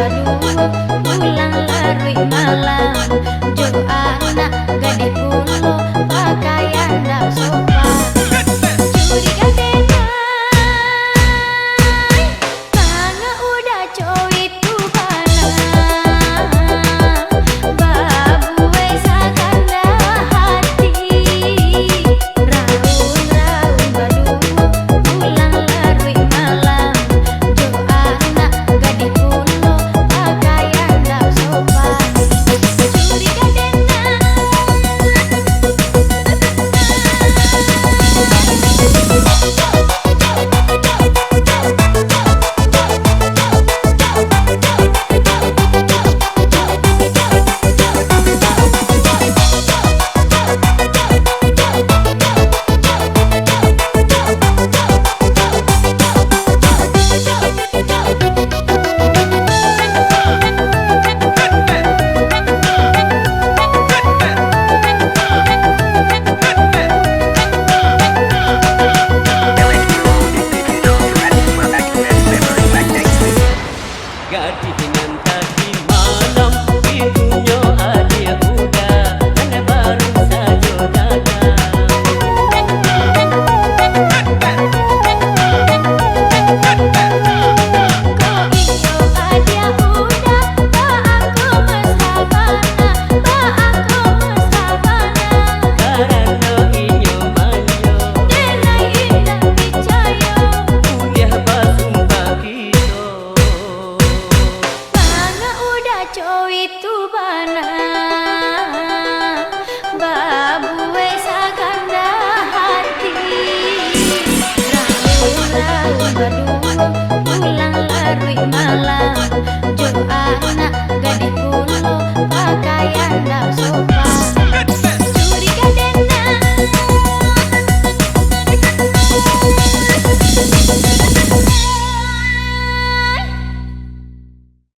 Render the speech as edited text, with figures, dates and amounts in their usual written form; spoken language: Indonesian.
baduo pulang larui malam jo anak gadis pulo pakaian dak sopan curiga denai tanga udah cowi tu bana babu wesa kanda hati raun baduo pulang larui malam jo anak gadis pulo pakaian dak sopan curiga denai Gadis dengan tadi malam ibunya adik muda karena baru saja datang. Kau iyo adia muda ba aku meshabana ba aku meshabana Karena inyo manyo denai indah picayo kuliah basumpah kita. tanga udah cowi tu bana babu wesa kanda hati raun baduo pulang larui malam jo anak